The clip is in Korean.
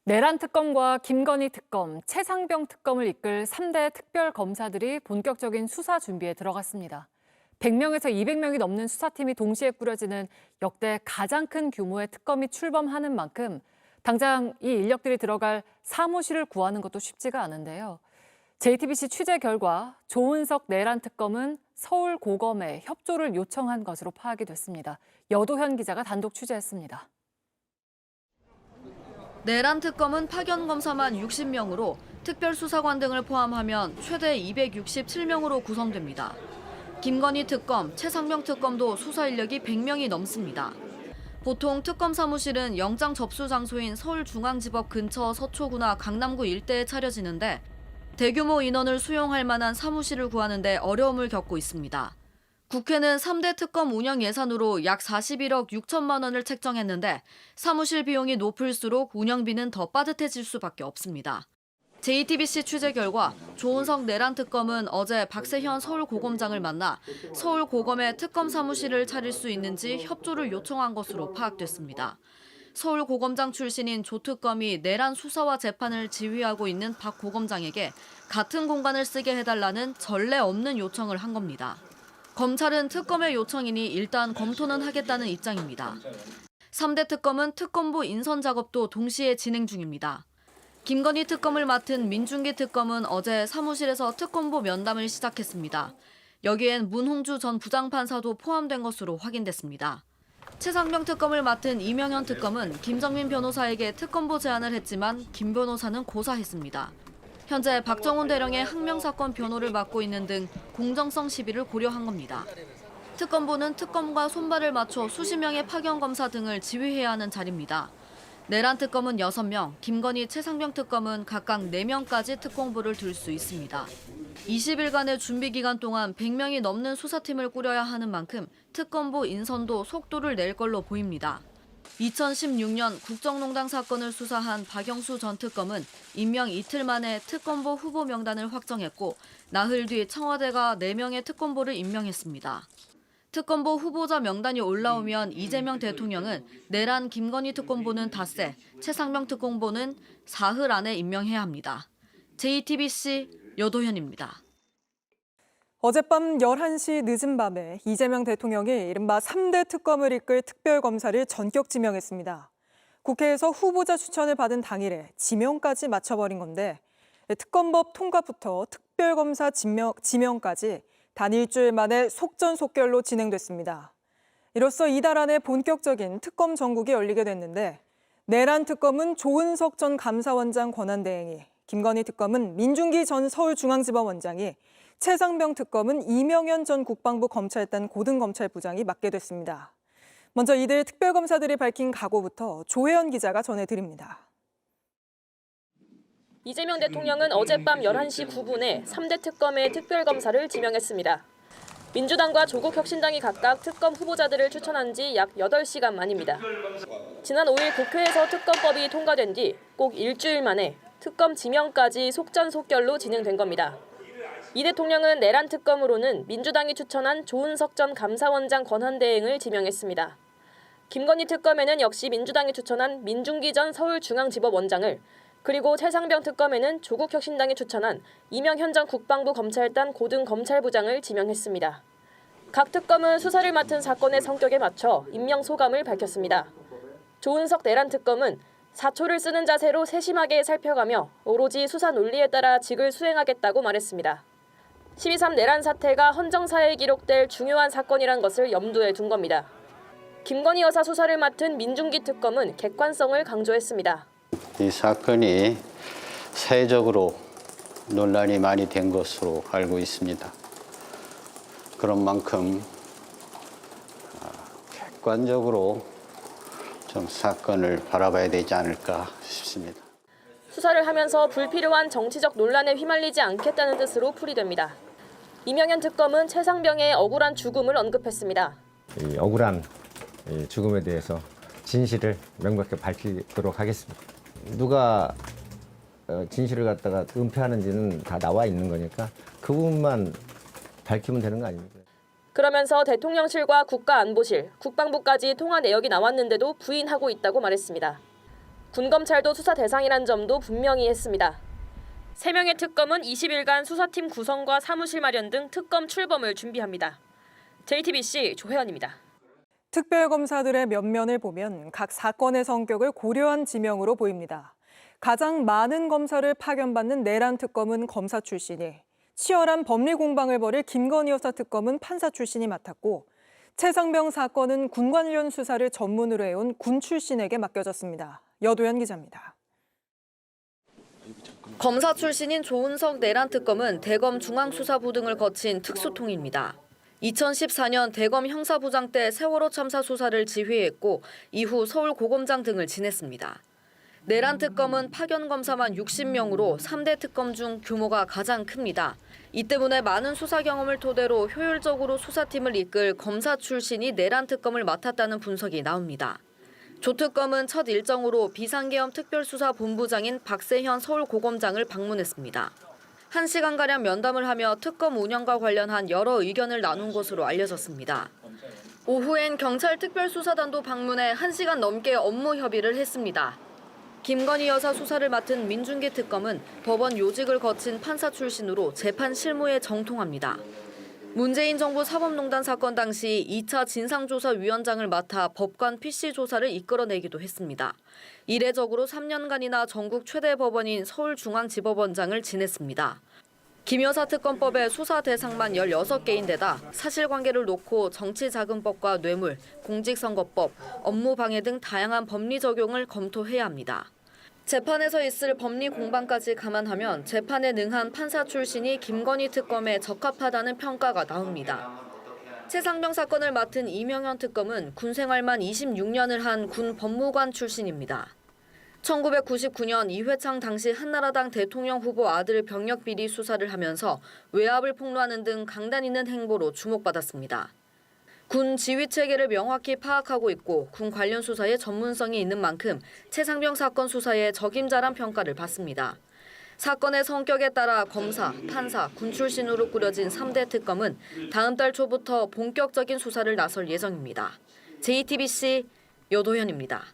내란 특검과 김건희 특검, 최상병 특검을 이끌 3대 특별검사들이 본격적인 수사 준비에 들어갔습니다. 100명에서 200명이 넘는 수사팀이 동시에 꾸려지는 역대 가장 큰 규모의 특검이 출범하는 만큼 당장 이 인력들이 들어갈 사무실을 구하는 것도 쉽지가 않은데요. JTBC 취재 결과 조은석 내란 특검은 서울고검에 협조를 요청한 것으로 파악이 됐습니다. 여도현 기자가 단독 취재했습니다. 내란 특검은 파견 검사만 60명으로 특별수사관 등을 포함하면 최대 267명으로 구성됩니다. 김건희 특검, 최상병 특검도 수사 인력이 100명이 넘습니다. 보통 특검 사무실은 영장 접수 장소인 서울중앙지법 근처 서초구나 강남구 일대에 차려지는데 대규모 인원을 수용할 만한 사무실을 구하는 데 어려움을 겪고 있습니다. 국회는 3대 특검 운영 예산으로 약 41억 6천만 원을 책정했는데 사무실 비용이 높을수록 운영비는 더 빠듯해질 수밖에 없습니다. JTBC 취재 결과 조은석 내란 특검은 어제 박세현 서울고검장을 만나 서울고검에 특검 사무실을 차릴 수 있는지 협조를 요청한 것으로 파악됐습니다. 서울고검장 출신인 조 특검이 내란 수사와 재판을 지휘하고 있는 박 고검장에게 같은 공간을 쓰게 해달라는 전례 없는 요청을 한 겁니다. 검찰은 특검의 요청이니 일단 검토는 하겠다는 입장입니다. 3대 특검은 특검부 인선 작업도 동시에 진행 중입니다. 김건희 특검을 맡은 민중기 특검은 어제 사무실에서 특검부 면담을 시작했습니다. 여기엔 문홍주 전 부장판사도 포함된 것으로 확인됐습니다. 최상병 특검을 맡은 이명현 특검은 김정민 변호사에게 특검보 제안을 했지만 김 변호사는 고사했습니다. 현재 박정훈 대령의 항명사건 변호를 맡고 있는 등 공정성 시비를 고려한 겁니다. 특검보는 특검과 손발을 맞춰 수십 명의 파견 검사 등을 지휘해야 하는 자리입니다. 내란 특검은 6명, 김건희 최상병 특검은 각각 4명까지 특공보를 둘 수 있습니다. 20일간의 준비 기간 동안 100명이 넘는 수사팀을 꾸려야 하는 만큼 특검보 인선도 속도를 낼 걸로 보입니다. 2016년 국정농단 사건을 수사한 박영수 전 특검은 임명 이틀 만에 특검보 후보 명단을 확정했고 나흘 뒤 청와대가 4명의 특검보를 임명했습니다. 특검보 후보자 명단이 올라오면 이재명 대통령은 내란 김건희 특검보는 닷새, 최상병 특검보는 사흘 안에 임명해야 합니다. JTBC 여도현입니다. 어젯밤 11시 늦은 밤에 이재명 대통령이 이른바 3대 특검을 이끌 특별검사를 전격 지명했습니다. 국회에서 후보자 추천을 받은 당일에 지명까지 마쳐버린 건데 특검법 통과부터 특별검사 지명까지 단 일주일 만에 속전속결로 진행됐습니다. 이로써 이달 안에 본격적인 특검 전국이 열리게 됐는데 내란 특검은 조은석 전 감사원장 권한대행이, 김건희 특검은 민중기 전 서울중앙지법원장이, 최상병 특검은 이명현 전 국방부 검찰단 고등검찰부장이 맡게 됐습니다. 먼저 이들 특별검사들이 밝힌 각오부터 조혜연 기자가 전해드립니다. 이재명 대통령은 어젯밤 11시 9분에 3대 특검의 특별검사를 지명했습니다. 민주당과 조국혁신당이 각각 특검 후보자들을 추천한 지 약 8시간 만입니다. 지난 5일 국회에서 특검법이 통과된 뒤 꼭 일주일 만에 특검 지명까지 속전속결로 진행된 겁니다. 이 대통령은 내란 특검으로는 민주당이 추천한 조은석 전 감사원장 권한대행을 지명했습니다. 김건희 특검에는 역시 민주당이 추천한 민중기 전 서울중앙지법원장을, 그리고 최상병 특검에는 조국혁신당이 추천한 이명현 전 국방부 검찰단 고등검찰부장을 지명했습니다. 각 특검은 수사를 맡은 사건의 성격에 맞춰 임명 소감을 밝혔습니다. 조은석 내란 특검은 사초를 쓰는 자세로 세심하게 살펴가며 오로지 수사 논리에 따라 직을 수행하겠다고 말했습니다. 12.3 내란 사태가 헌정사에 기록될 중요한 사건이란 것을 염두에 둔 겁니다. 김건희 여사 수사를 맡은 민중기 특검은 객관성을 강조했습니다. 이 사건이 사회적으로 논란이 많이 된 것으로 알고 있습니다. 그런 만큼 객관적으로 좀 사건을 바라봐야 되지 않을까 싶습니다. 수사를 하면서 불필요한 정치적 논란에 휘말리지 않겠다는 뜻으로 풀이됩니다. 이명현 특검은 최상병의 억울한 죽음을 언급했습니다. 이 억울한 죽음에 대해서 진실을 명백하게 밝히도록 하겠습니다. 누가 진실을 갖다가 은폐하는지는 다 나와 있는 거니까 그 부분만 밝히면 되는 거 아닙니까? 그러면서 대통령실과 국가안보실, 국방부까지 통화 내역이 나왔는데도 부인하고 있다고 말했습니다. 군검찰도 수사 대상이란 점도 분명히 했습니다. 3명의 특검은 20일간 수사팀 구성과 사무실 마련 등 특검 출범을 준비합니다. JTBC 조혜연입니다. 특별검사들의 면면을 보면 각 사건의 성격을 고려한 지명으로 보입니다. 가장 많은 검사를 파견받는 내란 특검은 검사 출신이, 치열한 법리 공방을 벌일 김건희 여사 특검은 판사 출신이 맡았고, 최상병 사건은 군 관련 수사를 전문으로 해온 군 출신에게 맡겨졌습니다. 여도현 기자입니다. 검사 출신인 조은석 내란 특검은 대검 중앙수사부 등을 거친 특수통입니다. 2014년 대검 형사부장 때 세월호 참사 수사를 지휘했고 이후 서울고검장 등을 지냈습니다. 내란 특검은 파견 검사만 60명으로 3대 특검 중 규모가 가장 큽니다. 이 때문에 많은 수사 경험을 토대로 효율적으로 수사팀을 이끌 검사 출신이 내란 특검을 맡았다는 분석이 나옵니다. 조 특검은 첫 일정으로 비상계엄 특별수사본부장인 박세현 서울고검장을 방문했습니다. 1시간가량 면담을 하며 특검 운영과 관련한 여러 의견을 나눈 것으로 알려졌습니다. 오후엔 경찰 특별수사단도 방문해 1시간 넘게 업무 협의를 했습니다. 김건희 여사 수사를 맡은 민중기 특검은 법원 요직을 거친 판사 출신으로 재판 실무에 정통합니다. 문재인 정부 사법농단 사건 당시 2차 진상조사위원장을 맡아 법관 PC 조사를 이끌어내기도 했습니다. 이례적으로 3년간이나 전국 최대 법원인 서울중앙지법원장을 지냈습니다. 김 여사 특검법의 수사 대상만 16개인데다 사실관계를 놓고 정치자금법과 뇌물, 공직선거법, 업무방해 등 다양한 법리 적용을 검토해야 합니다. 재판에서 있을 법리 공방까지 감안하면 재판에 능한 판사 출신이 김건희 특검에 적합하다는 평가가 나옵니다. 최상병 사건을 맡은 이명현 특검은 군 생활만 26년을 한 군 법무관 출신입니다. 1999년 이회창 당시 한나라당 대통령 후보 아들 병역 비리 수사를 하면서 외압을 폭로하는 등 강단 있는 행보로 주목받았습니다. 군 지휘 체계를 명확히 파악하고 있고 군 관련 수사에 전문성이 있는 만큼 최상병 사건 수사에 적임자란 평가를 받습니다. 사건의 성격에 따라 검사, 판사, 군 출신으로 꾸려진 3대 특검은 다음 달 초부터 본격적인 수사를 나설 예정입니다. JTBC 여도현입니다.